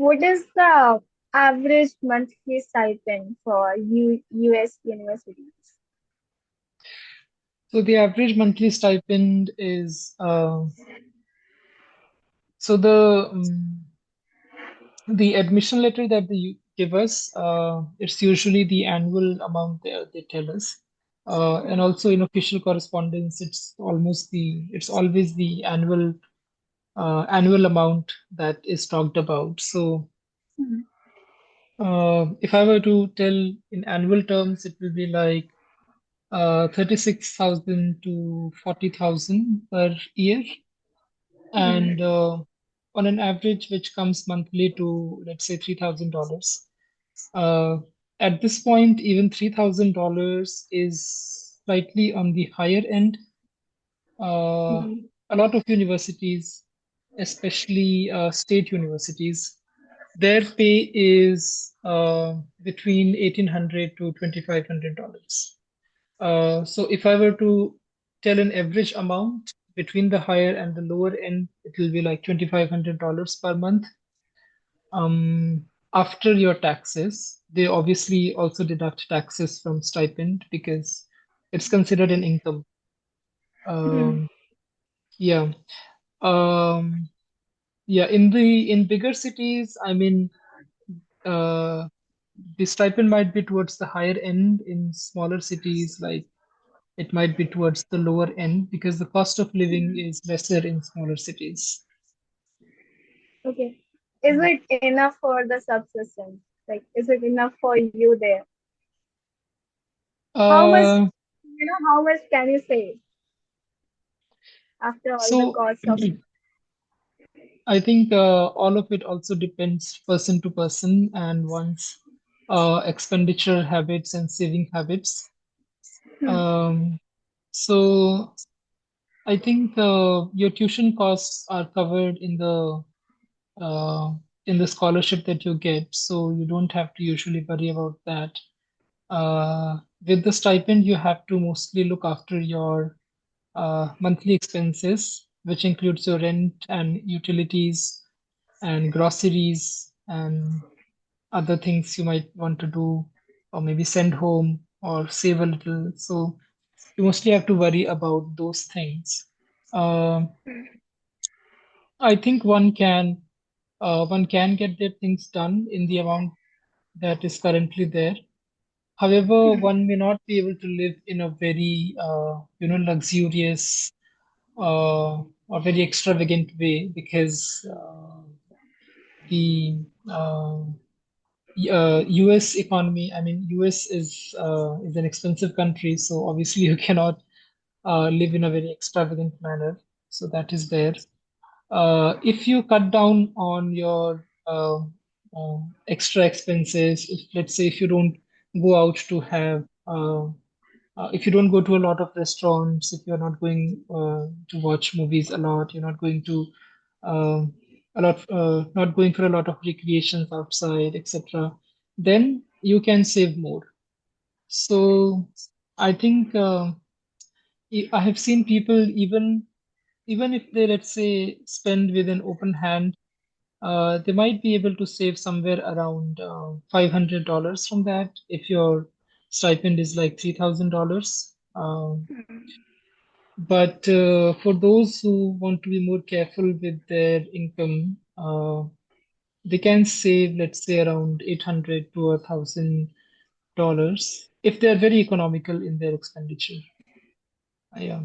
What is the average monthly stipend for US universities? So the average monthly stipend is so the admission letter that they give us, it's usually the annual amount they tell us. And also in official correspondence, it's always the annual amount that is talked about. So Hmm. if I were to tell in annual terms, it will be like 36,000 to 40,000 per year. Hmm. And on an average, which comes monthly to, let's say, $3,000. Uh, at this point, even $3,000 is slightly on the higher end. Uh, Hmm. a lot of universities, especially state universities, their pay is between 1,800 to $2,500. So if I were to tell an average amount between the higher and the lower end, it will be like $2,500 per month. After your taxes, they obviously also deduct taxes from stipend because it's considered an income. Hmm. Um, yeah. Um, yeah. In bigger cities, I mean, uh, the stipend might be towards the higher end. In smaller cities, like it might be towards the lower end because the cost of living is lesser in smaller cities. Okay. Is it enough for the subsistence? Like, is it enough for you there? How much, Uh, how much can you save after all the so costs of? I think all of it also depends person to person and one's expenditure habits and saving habits. Hmm. Um, so I think your tuition costs are covered uh, in the scholarship that you get, so you don't have to usually worry about that. With the stipend, you have to mostly look after your monthly expenses, which includes your rent and utilities and groceries and other things you might want to do, or maybe send home or save a little. So you mostly have to worry about those things. Um I think one can get their things done in the amount that is currently there. However, one may not be able to live in a very luxurious or very extravagant way because the US economy, I mean, US is an expensive country, so obviously you cannot live in a very extravagant manner. So that is there. If you cut down on your extra expenses, let's say if you don't go out to have if you don't go to a lot of restaurants, if you're not going to watch movies a lot, you're not going to um not going for a lot of recreations outside, etc., then you can save more. So I think I have seen people even if they, let's say, spend with an open hand, they might be able to save somewhere around $500 from that if your stipend is like $3,000. But for those who want to be more careful with their income, they can save, let's say, around 800 to $1,000 if they're very economical in their expenditure. Yeah.